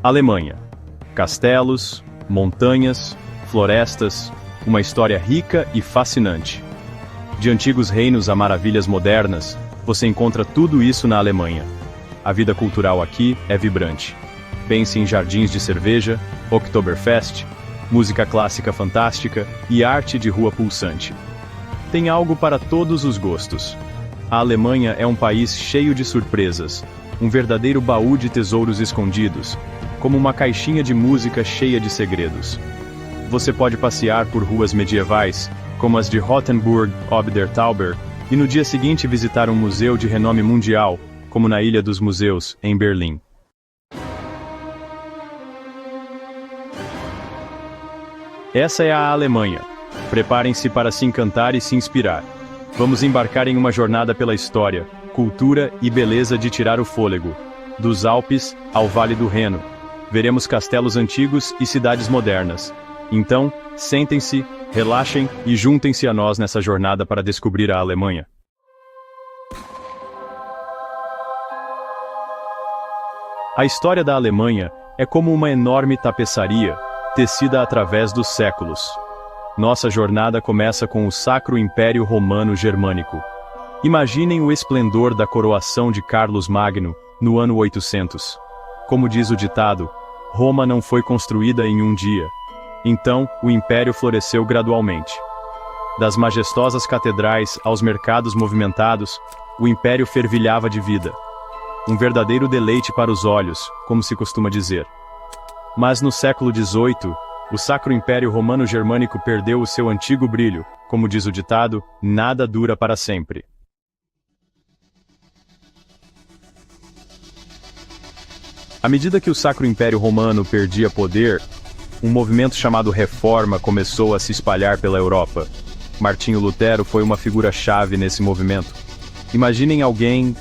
Alemanha. Castelos, montanhas, florestas, uma história rica e fascinante. De antigos reinos a maravilhas modernas, você encontra tudo isso na Alemanha. A vida cultural aqui é vibrante. Pense em jardins de cerveja, Oktoberfest, música clássica fantástica e arte de rua pulsante. Tem algo para todos os gostos. A Alemanha é um país cheio de surpresas, um verdadeiro baú de tesouros escondidos, como uma caixinha de música cheia de segredos. Você pode passear por ruas medievais, como as de Rothenburg ob der Tauber, e no dia seguinte visitar um museu de renome mundial, como na Ilha dos Museus, em Berlim. Essa é a Alemanha. Preparem-se para se encantar e se inspirar. Vamos embarcar em uma jornada pela história, cultura e beleza de tirar o fôlego. Dos Alpes ao Vale do Reno. Veremos castelos antigos e cidades modernas. Então, sentem-se, relaxem e juntem-se a nós nessa jornada para descobrir a Alemanha. A história da Alemanha é como uma enorme tapeçaria, tecida através dos séculos. Nossa jornada começa com o Sacro Império Romano Germânico. Imaginem o esplendor da coroação de Carlos Magno, no ano 800. Como diz o ditado, Roma não foi construída em um dia. Então, o império floresceu gradualmente. Das majestosas catedrais aos mercados movimentados, o império fervilhava de vida. Um verdadeiro deleite para os olhos, como se costuma dizer. Mas no século XVIII, o Sacro Império Romano Germânico perdeu o seu antigo brilho. Como diz o ditado, nada dura para sempre. À medida que o Sacro Império Romano perdia poder, um movimento chamado Reforma começou a se espalhar pela Europa. Martinho Lutero foi uma figura-chave nesse movimento. Imaginem alguém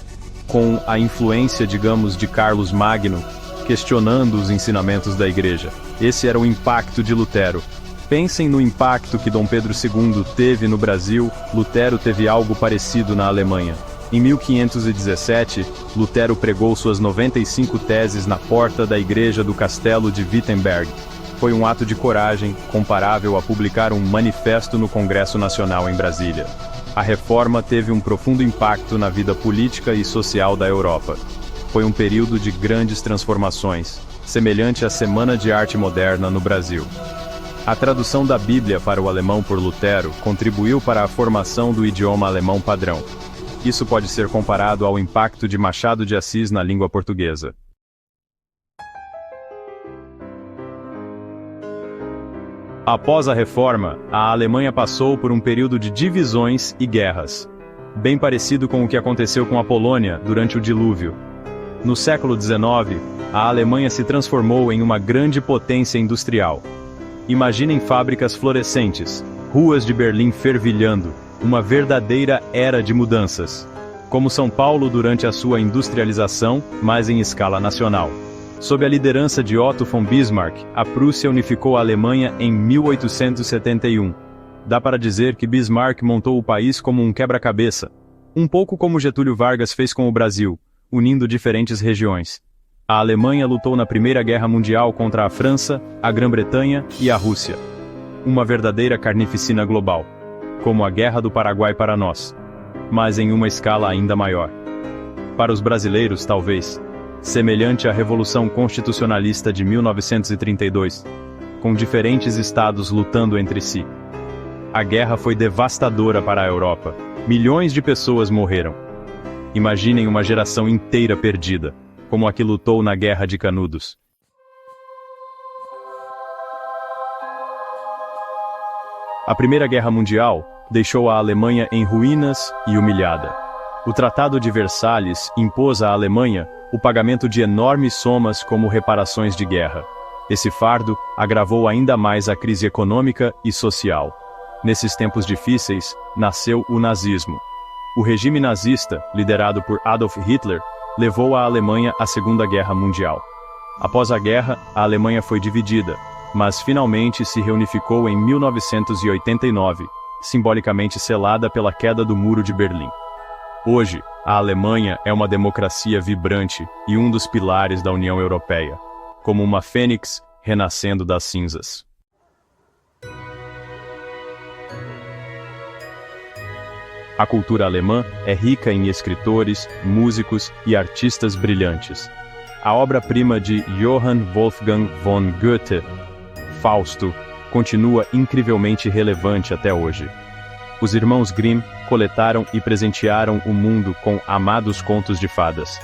com a influência, digamos, de Carlos Magno, questionando os ensinamentos da Igreja. Esse era o impacto de Lutero. Pensem no impacto que Dom Pedro II teve no Brasil. Lutero teve algo parecido na Alemanha. Em 1517, Lutero pregou suas 95 teses na porta da igreja do Castelo de Wittenberg. Foi um ato de coragem, comparável a publicar um manifesto no Congresso Nacional em Brasília. A reforma teve um profundo impacto na vida política e social da Europa. Foi um período de grandes transformações, semelhante à Semana de Arte Moderna no Brasil. A tradução da Bíblia para o alemão por Lutero contribuiu para a formação do idioma alemão padrão. Isso pode ser comparado ao impacto de Machado de Assis na língua portuguesa. Após a Reforma, a Alemanha passou por um período de divisões e guerras, bem parecido com o que aconteceu com a Polônia durante o Dilúvio. No século XIX, a Alemanha se transformou em uma grande potência industrial. Imaginem fábricas florescentes, ruas de Berlim fervilhando, uma verdadeira era de mudanças. Como São Paulo durante a sua industrialização, mas em escala nacional. Sob a liderança de Otto von Bismarck, a Prússia unificou a Alemanha em 1871. Dá para dizer que Bismarck montou o país como um quebra-cabeça, um pouco como Getúlio Vargas fez com o Brasil, unindo diferentes regiões. A Alemanha lutou na Primeira Guerra Mundial contra a França, a Grã-Bretanha e a Rússia. Uma verdadeira carnificina global, como a Guerra do Paraguai para nós, mas em uma escala ainda maior. Para os brasileiros, talvez, semelhante à Revolução Constitucionalista de 1932, com diferentes estados lutando entre si. A guerra foi devastadora para a Europa. Milhões de pessoas morreram. Imaginem uma geração inteira perdida, como a que lutou na Guerra de Canudos. A Primeira Guerra Mundial deixou a Alemanha em ruínas e humilhada. O Tratado de Versalhes impôs à Alemanha o pagamento de enormes somas como reparações de guerra. Esse fardo agravou ainda mais a crise econômica e social. Nesses tempos difíceis, nasceu o nazismo. O regime nazista, liderado por Adolf Hitler, levou a Alemanha à Segunda Guerra Mundial. Após a guerra, a Alemanha foi dividida, mas finalmente se reunificou em 1989, simbolicamente selada pela queda do Muro de Berlim. Hoje, a Alemanha é uma democracia vibrante e um dos pilares da União Europeia. como uma fênix renascendo das cinzas. A cultura alemã é rica em escritores, músicos e artistas brilhantes. A obra-prima de Johann Wolfgang von Goethe, Fausto, continua incrivelmente relevante até hoje. Os irmãos Grimm coletaram e presentearam o mundo com amados contos de fadas.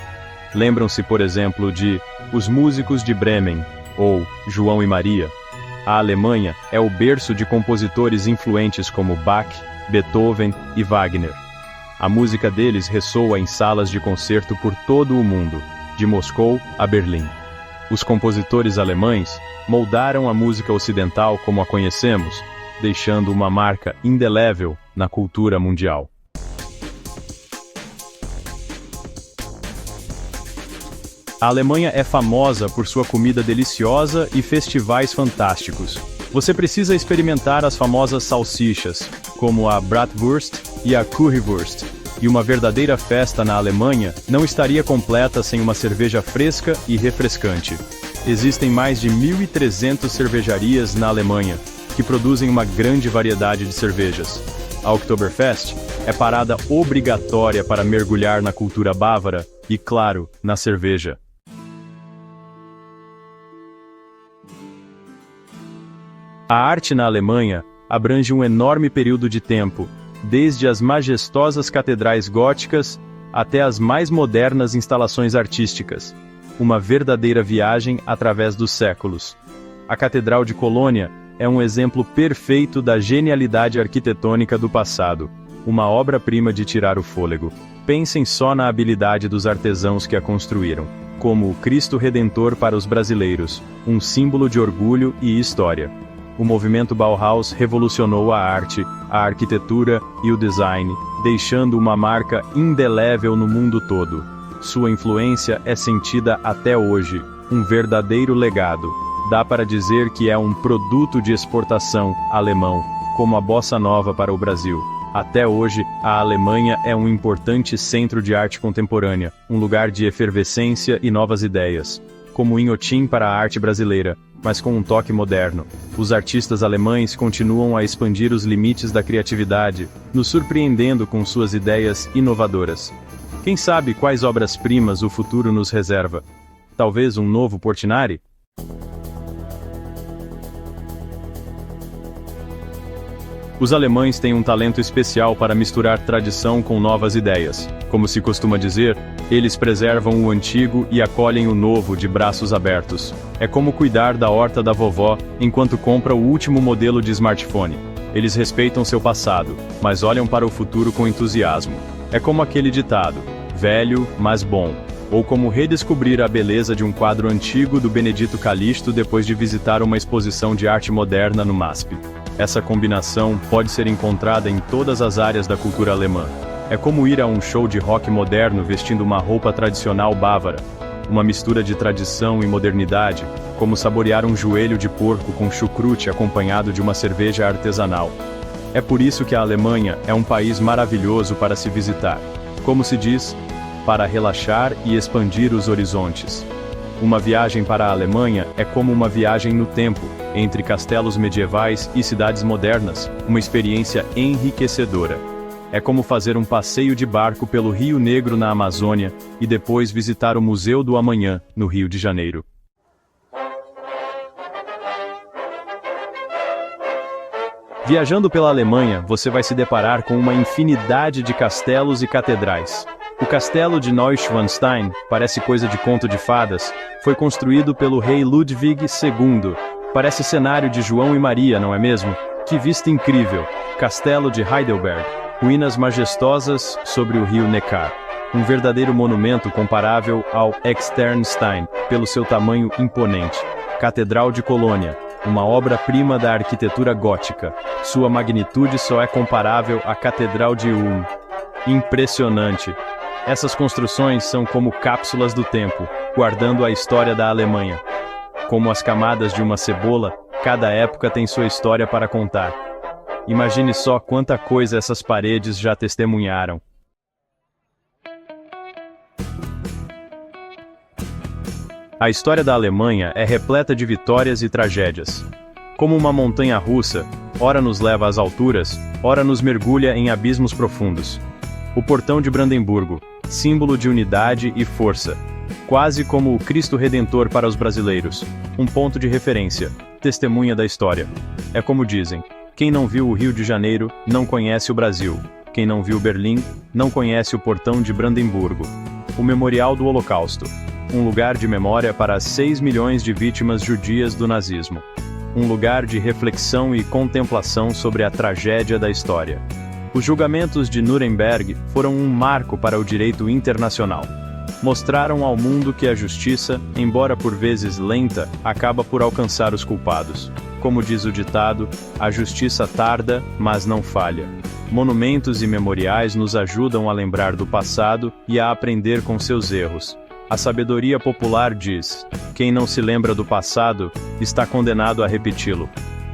Lembram-se, por exemplo, de Os Músicos de Bremen, ou João e Maria. A Alemanha é o berço de compositores influentes como Bach, Beethoven e Wagner. A música deles ressoa em salas de concerto por todo o mundo, de Moscou a Berlim. Os compositores alemães moldaram a música ocidental como a conhecemos, deixando uma marca indelével na cultura mundial. A Alemanha é famosa por sua comida deliciosa e festivais fantásticos. Você precisa experimentar as famosas salsichas, como a Bratwurst e a Currywurst. E uma verdadeira festa na Alemanha não estaria completa sem uma cerveja fresca e refrescante. Existem mais de 1.300 cervejarias na Alemanha, que produzem uma grande variedade de cervejas. A Oktoberfest é parada obrigatória para mergulhar na cultura bávara e, claro, na cerveja. A arte na Alemanha abrange um enorme período de tempo, desde as majestosas catedrais góticas até as mais modernas instalações artísticas. Uma verdadeira viagem através dos séculos. A Catedral de Colônia é um exemplo perfeito da genialidade arquitetônica do passado, uma obra-prima de tirar o fôlego. Pensem só na habilidade dos artesãos que a construíram, como o Cristo Redentor para os brasileiros, um símbolo de orgulho e história. O movimento Bauhaus revolucionou a arte, a arquitetura e o design, deixando uma marca indelével no mundo todo. Sua influência é sentida até hoje, um verdadeiro legado. Dá para dizer que é um produto de exportação alemão, como a bossa nova para o Brasil. Até hoje, a Alemanha é um importante centro de arte contemporânea, um lugar de efervescência e novas ideias. Como o Inhotim para a arte brasileira, mas com um toque moderno. Os artistas alemães continuam a expandir os limites da criatividade, nos surpreendendo com suas ideias inovadoras. Quem sabe quais obras-primas o futuro nos reserva? Talvez um novo Portinari? Os alemães têm um talento especial para misturar tradição com novas ideias. Como se costuma dizer, eles preservam o antigo e acolhem o novo de braços abertos. É como cuidar da horta da vovó enquanto compra o último modelo de smartphone. Eles respeitam seu passado, mas olham para o futuro com entusiasmo. É como aquele ditado, velho, mas bom. Ou como redescobrir a beleza de um quadro antigo do Benedito Calixto depois de visitar uma exposição de arte moderna no MASP. Essa combinação pode ser encontrada em todas as áreas da cultura alemã. É como ir a um show de rock moderno vestindo uma roupa tradicional bávara. Uma mistura de tradição e modernidade, como saborear um joelho de porco com chucrute acompanhado de uma cerveja artesanal. É por isso que a Alemanha é um país maravilhoso para se visitar. Como se diz, para relaxar e expandir os horizontes. Uma viagem para a Alemanha é como uma viagem no tempo, entre castelos medievais e cidades modernas, uma experiência enriquecedora. É como fazer um passeio de barco pelo Rio Negro na Amazônia e depois visitar o Museu do Amanhã, no Rio de Janeiro. Viajando pela Alemanha, você vai se deparar com uma infinidade de castelos e catedrais. O castelo de Neuschwanstein, parece coisa de conto de fadas, foi construído pelo rei Ludwig II. Parece cenário de João e Maria, não é mesmo? Que vista incrível! Castelo de Heidelberg, ruínas majestosas sobre o rio Neckar. Um verdadeiro monumento comparável ao Externstein, pelo seu tamanho imponente. Catedral de Colônia, uma obra-prima da arquitetura gótica. Sua magnitude só é comparável à Catedral de Ulm. Impressionante! Essas construções são como cápsulas do tempo, guardando a história da Alemanha. Como as camadas de uma cebola, cada época tem sua história para contar. Imagine só quanta coisa essas paredes já testemunharam. A história da Alemanha é repleta de vitórias e tragédias. Como uma montanha russa, ora nos leva às alturas, ora nos mergulha em abismos profundos. O Portão de Brandemburgo, símbolo de unidade e força. Quase como o Cristo Redentor para os brasileiros, um ponto de referência, testemunha da história. É como dizem, quem não viu o Rio de Janeiro, não conhece o Brasil. Quem não viu Berlim, não conhece o Portão de Brandemburgo. O Memorial do Holocausto, um lugar de memória para as 6 milhões de vítimas judias do nazismo. Um lugar de reflexão e contemplação sobre a tragédia da história. Os julgamentos de Nuremberg foram um marco para o direito internacional. Mostraram ao mundo que a justiça, embora por vezes lenta, acaba por alcançar os culpados. Como diz o ditado, a justiça tarda, mas não falha. Monumentos e memoriais nos ajudam a lembrar do passado e a aprender com seus erros. A sabedoria popular diz: quem não se lembra do passado, está condenado a repeti-lo.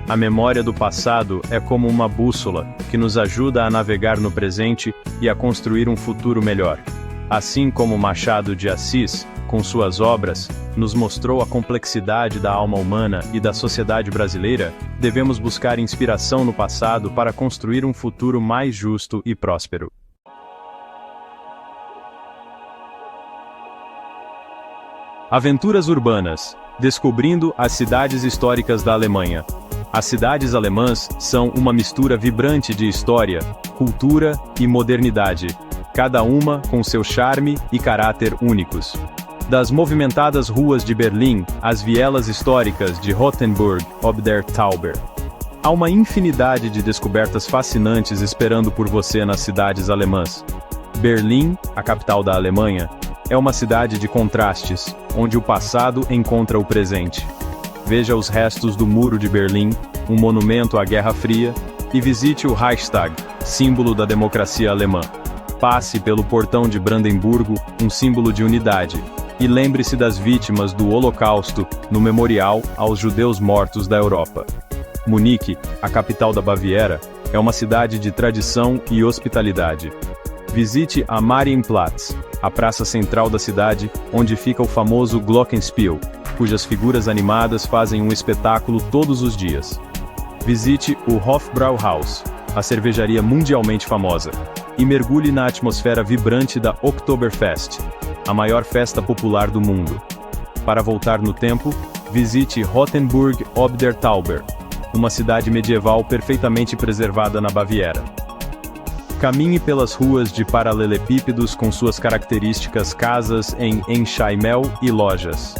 A memória do passado é como uma bússola, que nos ajuda a navegar no presente e a construir um futuro melhor. Assim como Machado de Assis, com suas obras, nos mostrou a complexidade da alma humana e da sociedade brasileira, devemos buscar inspiração no passado para construir um futuro mais justo e próspero. Aventuras urbanas, descobrindo as cidades históricas da Alemanha. As cidades alemãs são uma mistura vibrante de história, cultura e modernidade, cada uma com seu charme e caráter únicos. Das movimentadas ruas de Berlim às vielas históricas de Rothenburg ob der Tauber. Há uma infinidade de descobertas fascinantes esperando por você nas cidades alemãs. Berlim, a capital da Alemanha, é uma cidade de contrastes, onde o passado encontra o presente. Veja os restos do Muro de Berlim, um monumento à Guerra Fria, e visite o Reichstag, símbolo da democracia alemã. Passe pelo Portão de Brandemburgo, um símbolo de unidade, e lembre-se das vítimas do Holocausto no Memorial aos Judeus Mortos da Europa. Munique, a capital da Baviera, é uma cidade de tradição e hospitalidade. Visite a Marienplatz, a praça central da cidade, onde fica o famoso Glockenspiel, cujas figuras animadas fazem um espetáculo todos os dias. Visite o Hofbrauhaus, a cervejaria mundialmente famosa, e mergulhe na atmosfera vibrante da Oktoberfest, a maior festa popular do mundo. Para voltar no tempo, visite Rothenburg ob der Tauber, uma cidade medieval perfeitamente preservada na Baviera. Caminhe pelas ruas de paralelepípedos com suas características casas em enxaimel e lojas.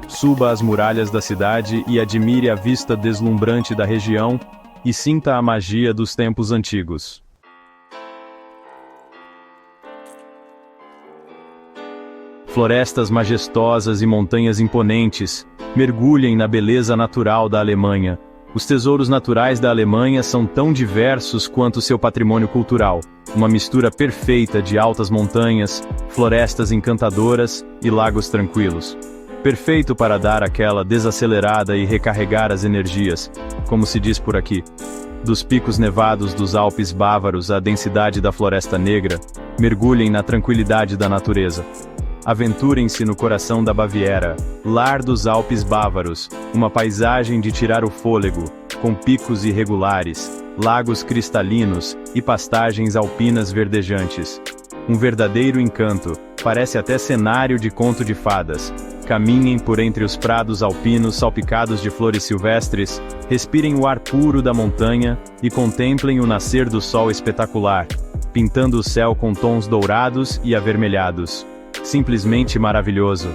Suba as muralhas da cidade e admire a vista deslumbrante da região, e sinta a magia dos tempos antigos. Florestas majestosas e montanhas imponentes, mergulhem na beleza natural da Alemanha. Os tesouros naturais da Alemanha são tão diversos quanto seu patrimônio cultural, uma mistura perfeita de altas montanhas, florestas encantadoras e lagos tranquilos. Perfeito para dar aquela desacelerada e recarregar as energias, como se diz por aqui. Dos picos nevados dos Alpes bávaros à densidade da Floresta Negra, mergulhem na tranquilidade da natureza. Aventurem-se no coração da Baviera, lar dos Alpes bávaros, uma paisagem de tirar o fôlego, com picos irregulares, lagos cristalinos e pastagens alpinas verdejantes. Um verdadeiro encanto, parece até cenário de conto de fadas. Caminhem por entre os prados alpinos salpicados de flores silvestres, respirem o ar puro da montanha e contemplem o nascer do sol espetacular, pintando o céu com tons dourados e avermelhados. Simplesmente maravilhoso.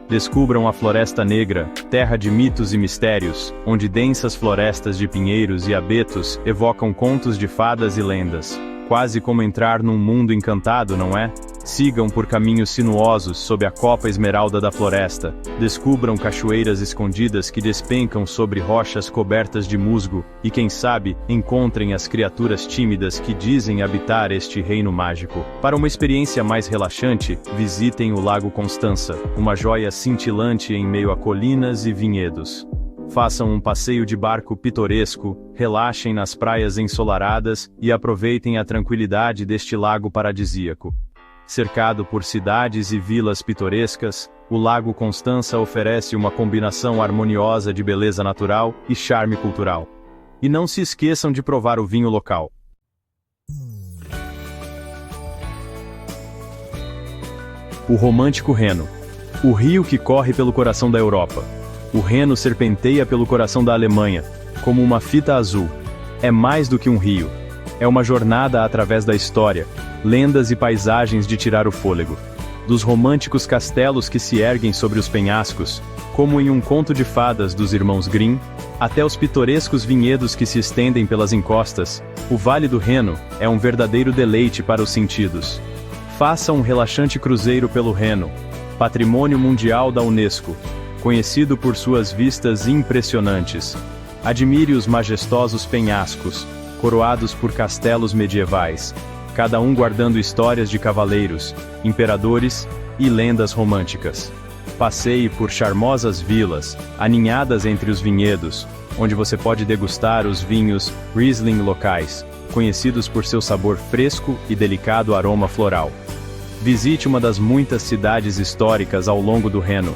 Descubram a Floresta Negra, terra de mitos e mistérios, onde densas florestas de pinheiros e abetos evocam contos de fadas e lendas. Quase como entrar num mundo encantado, não é? Sigam por caminhos sinuosos sob a copa esmeralda da floresta. Descubram cachoeiras escondidas que despencam sobre rochas cobertas de musgo, e quem sabe, encontrem as criaturas tímidas que dizem habitar este reino mágico. Para uma experiência mais relaxante, visitem o Lago Constança, uma joia cintilante em meio a colinas e vinhedos. Façam um passeio de barco pitoresco, relaxem nas praias ensolaradas e aproveitem a tranquilidade deste lago paradisíaco. Cercado por cidades e vilas pitorescas, o Lago Constança oferece uma combinação harmoniosa de beleza natural e charme cultural. E não se esqueçam de provar o vinho local. O romântico Reno. O rio que corre pelo coração da Europa. O Reno serpenteia pelo coração da Alemanha, como uma fita azul. É mais do que um rio. É uma jornada através da história, lendas e paisagens de tirar o fôlego. Dos românticos castelos que se erguem sobre os penhascos, como em um conto de fadas dos irmãos Grimm, até os pitorescos vinhedos que se estendem pelas encostas, o Vale do Reno é um verdadeiro deleite para os sentidos. Faça um relaxante cruzeiro pelo Reno, Patrimônio Mundial da Unesco, conhecido por suas vistas impressionantes. Admire os majestosos penhascos, coroados por castelos medievais, cada um guardando histórias de cavaleiros, imperadores e lendas românticas. Passeie por charmosas vilas, aninhadas entre os vinhedos, onde você pode degustar os vinhos Riesling locais, conhecidos por seu sabor fresco e delicado aroma floral. Visite uma das muitas cidades históricas ao longo do Reno.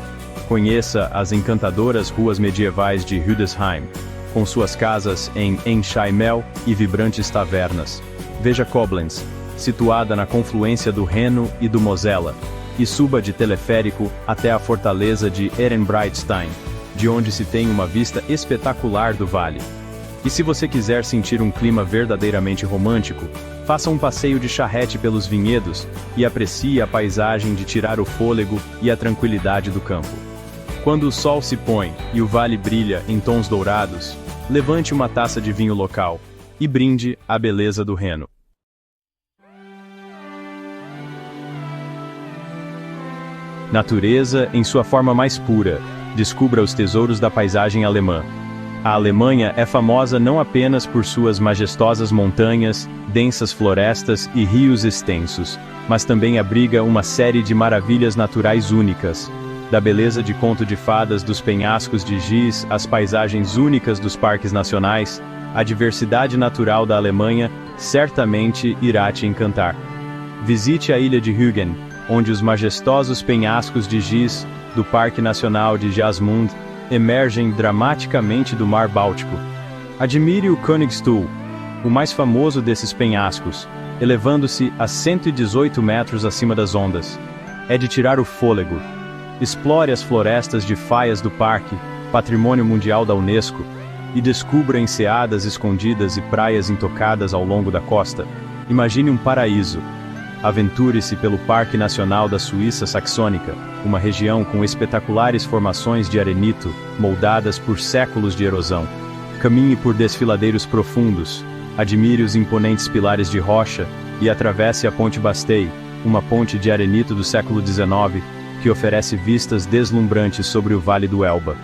Conheça as encantadoras ruas medievais de Hildesheim, com suas casas em Enchaimel e vibrantes tavernas. Veja Koblenz, situada na confluência do Reno e do Mosela, e suba de teleférico até a fortaleza de Ehrenbreitstein, de onde se tem uma vista espetacular do vale. E se você quiser sentir um clima verdadeiramente romântico, faça um passeio de charrete pelos vinhedos e aprecie a paisagem de tirar o fôlego e a tranquilidade do campo. Quando o sol se põe e o vale brilha em tons dourados, levante uma taça de vinho local e brinde a beleza do Reno. Natureza em sua forma mais pura. Descubra os tesouros da paisagem alemã. A Alemanha é famosa não apenas por suas majestosas montanhas, densas florestas e rios extensos, mas também abriga uma série de maravilhas naturais únicas. Da beleza de conto de fadas dos penhascos de Gies às paisagens únicas dos parques nacionais, a diversidade natural da Alemanha certamente irá te encantar. Visite a ilha de Rügen, onde os majestosos penhascos de Gies, do Parque Nacional de Jasmund, emergem dramaticamente do Mar Báltico. Admire o Königstuhl, o mais famoso desses penhascos, elevando-se a 118 metros acima das ondas. É de tirar o fôlego. Explore as florestas de faias do parque, Patrimônio Mundial da Unesco, e descubra enseadas escondidas e praias intocadas ao longo da costa. Imagine um paraíso. Aventure-se pelo Parque Nacional da Suíça Saxônica, uma região com espetaculares formações de arenito, moldadas por séculos de erosão. Caminhe por desfiladeiros profundos, admire os imponentes pilares de rocha e atravesse a Ponte Bastei, uma ponte de arenito do século XIX, que oferece vistas deslumbrantes sobre o Vale do Elba.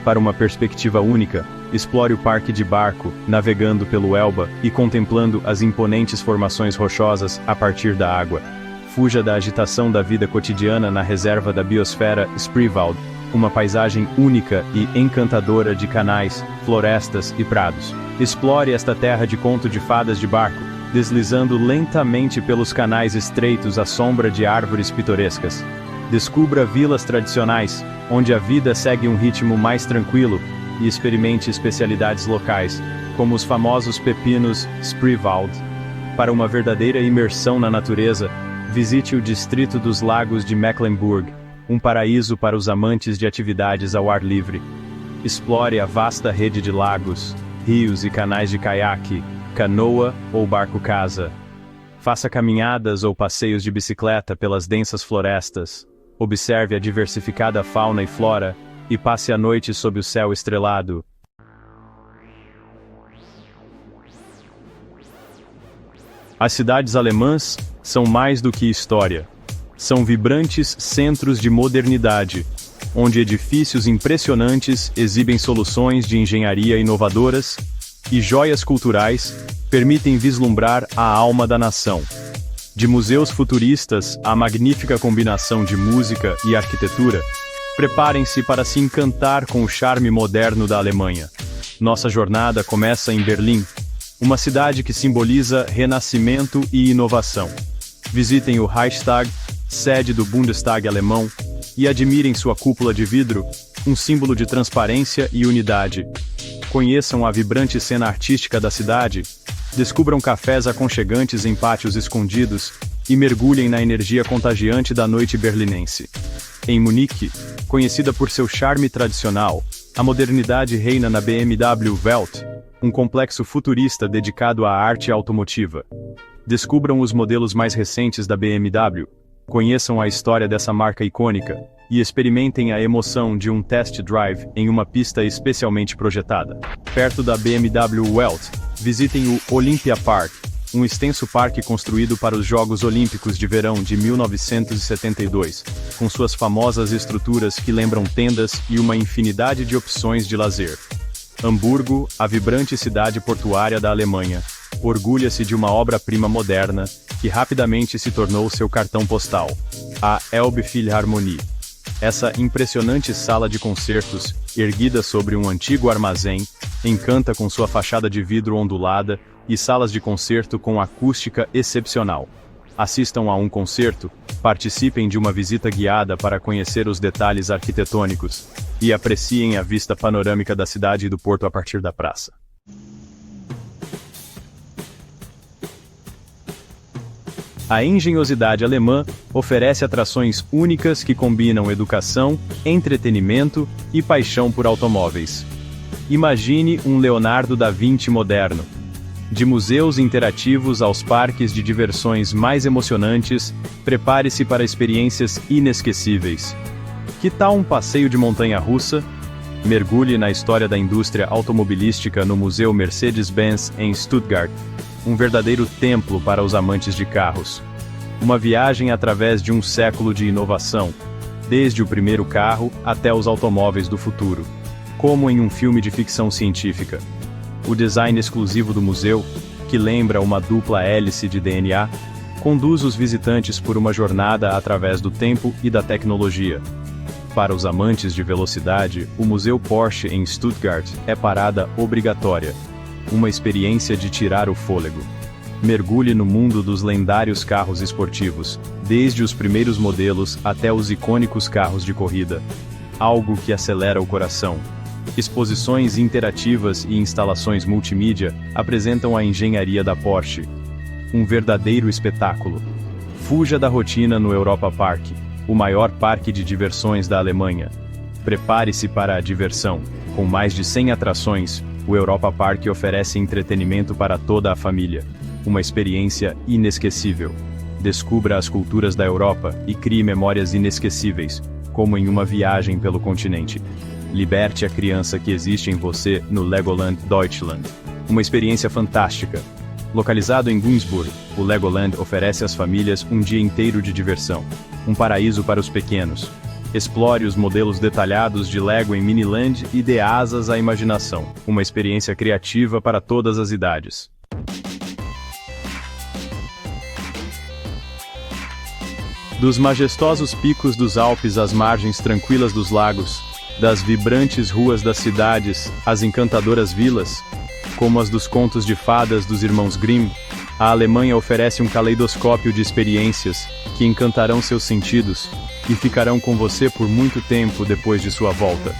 Para uma perspectiva única, explore o parque de barco, navegando pelo Elba e contemplando as imponentes formações rochosas a partir da água. Fuja da agitação da vida cotidiana na reserva da biosfera Spreewald, uma paisagem única e encantadora de canais, florestas e prados. Explore esta terra de conto de fadas de barco, deslizando lentamente pelos canais estreitos à sombra de árvores pitorescas. Descubra vilas tradicionais, onde a vida segue um ritmo mais tranquilo, e experimente especialidades locais, como os famosos pepinos Spreewald. Para uma verdadeira imersão na natureza, visite o distrito dos Lagos de Mecklenburg, um paraíso para os amantes de atividades ao ar livre. Explore a vasta rede de lagos, rios e canais de caiaque, canoa ou barco-casa. Faça caminhadas ou passeios de bicicleta pelas densas florestas. Observe a diversificada fauna e flora, e passe a noite sob o céu estrelado. As cidades alemãs são mais do que história. São vibrantes centros de modernidade, onde edifícios impressionantes exibem soluções de engenharia inovadoras e joias culturais permitem vislumbrar a alma da nação. De museus futuristas à magnífica combinação de música e arquitetura, preparem-se para se encantar com o charme moderno da Alemanha. Nossa jornada começa em Berlim, uma cidade que simboliza renascimento e inovação. Visitem o Reichstag, sede do Bundestag alemão, E admirem sua cúpula de vidro, um símbolo de transparência e unidade. Conheçam a vibrante cena artística da cidade, descubram cafés aconchegantes em pátios escondidos e mergulhem na energia contagiante da noite berlinense. Em Munique, conhecida por seu charme tradicional, a modernidade reina na BMW Welt, um complexo futurista dedicado à arte automotiva. Descubram os modelos mais recentes da BMW, conheçam a história dessa marca icônica e experimentem a emoção de um test drive em uma pista especialmente projetada. Perto da BMW Welt, visitem o Olympia Park, um extenso parque construído para os Jogos Olímpicos de Verão de 1972, com suas famosas estruturas que lembram tendas e uma infinidade de opções de lazer. Hamburgo, a vibrante cidade portuária da Alemanha, orgulha-se de uma obra-prima moderna, que rapidamente se tornou seu cartão postal, a Elbphilharmonie. Essa impressionante sala de concertos, erguida sobre um antigo armazém, encanta com sua fachada de vidro ondulada e salas de concerto com acústica excepcional. Assistam a um concerto, participem de uma visita guiada para conhecer os detalhes arquitetônicos, e apreciem a vista panorâmica da cidade e do porto a partir da praça. A engenhosidade alemã oferece atrações únicas que combinam educação, entretenimento e paixão por automóveis. Imagine um Leonardo da Vinci moderno. De museus interativos aos parques de diversões mais emocionantes, prepare-se para experiências inesquecíveis. Que tal um passeio de montanha-russa? Mergulhe na história da indústria automobilística no Museu Mercedes-Benz em Stuttgart, um verdadeiro templo para os amantes de carros. Uma viagem através de um século de inovação, desde o primeiro carro até os automóveis do futuro, como em um filme de ficção científica. O design exclusivo do museu, que lembra uma dupla hélice de DNA, conduz os visitantes por uma jornada através do tempo e da tecnologia. Para os amantes de velocidade, o Museu Porsche em Stuttgart é parada obrigatória. Uma experiência de tirar o fôlego. Mergulhe no mundo dos lendários carros esportivos, desde os primeiros modelos até os icônicos carros de corrida. Algo que acelera o coração. Exposições interativas e instalações multimídia apresentam a engenharia da Porsche. Um verdadeiro espetáculo. Fuja da rotina no Europa Park, o maior parque de diversões da Alemanha. Prepare-se para a diversão. Com mais de 100 atrações, o Europa Park oferece entretenimento para toda a família. Uma experiência inesquecível. Descubra as culturas da Europa e crie memórias inesquecíveis, como em uma viagem pelo continente. Liberte a criança que existe em você no Legoland Deutschland. Uma experiência fantástica. Localizado em Günzburg, o Legoland oferece às famílias um dia inteiro de diversão. Um paraíso para os pequenos. Explore os modelos detalhados de Lego em Miniland e dê asas à imaginação. Uma experiência criativa para todas as idades. Dos majestosos picos dos Alpes às margens tranquilas dos lagos, das vibrantes ruas das cidades às encantadoras vilas, como as dos contos de fadas dos irmãos Grimm, a Alemanha oferece um caleidoscópio de experiências que encantarão seus sentidos e ficarão com você por muito tempo depois de sua volta.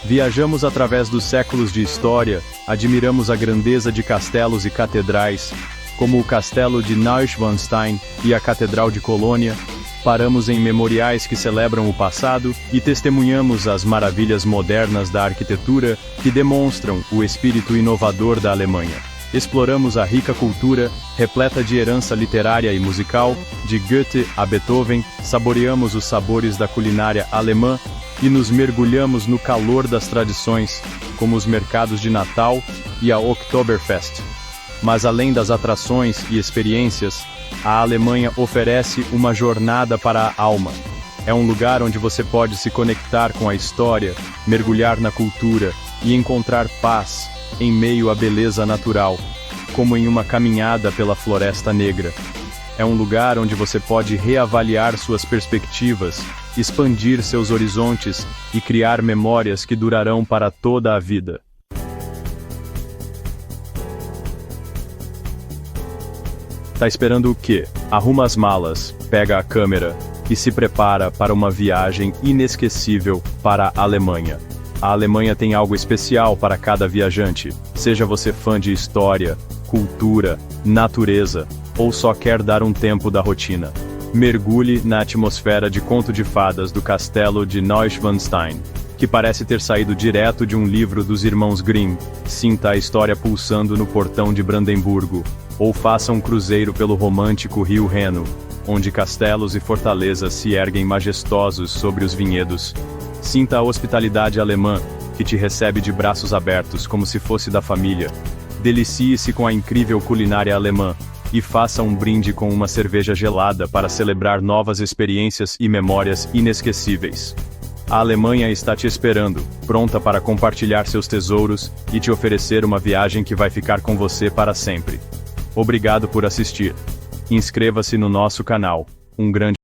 Viajamos através dos séculos de história, admiramos a grandeza de castelos e catedrais, como o castelo de Neuschwanstein e a Catedral de Colônia, paramos em memoriais que celebram o passado e testemunhamos as maravilhas modernas da arquitetura que demonstram o espírito inovador da Alemanha. Exploramos a rica cultura, repleta de herança literária e musical, de Goethe a Beethoven, saboreamos os sabores da culinária alemã e nos mergulhamos no calor das tradições, como os mercados de Natal e a Oktoberfest. Mas além das atrações e experiências, a Alemanha oferece uma jornada para a alma. É um lugar onde você pode se conectar com a história, mergulhar na cultura e encontrar paz em meio à beleza natural, como em uma caminhada pela Floresta Negra. É um lugar onde você pode reavaliar suas perspectivas, expandir seus horizontes e criar memórias que durarão para toda a vida. Tá esperando o quê? Arruma as malas, pega a câmera e se prepara para uma viagem inesquecível para a Alemanha. A Alemanha tem algo especial para cada viajante, seja você fã de história, cultura, natureza, ou só quer dar um tempo da rotina. Mergulhe na atmosfera de conto de fadas do castelo de Neuschwanstein, que parece ter saído direto de um livro dos irmãos Grimm. Sinta a história pulsando no portão de Brandemburgo, ou faça um cruzeiro pelo romântico rio Reno, onde castelos e fortalezas se erguem majestosos sobre os vinhedos. Sinta a hospitalidade alemã, que te recebe de braços abertos como se fosse da família. Delicie-se com a incrível culinária alemã, e faça um brinde com uma cerveja gelada para celebrar novas experiências e memórias inesquecíveis. A Alemanha está te esperando, pronta para compartilhar seus tesouros e te oferecer uma viagem que vai ficar com você para sempre. Obrigado por assistir. Inscreva-se no nosso canal. Um grande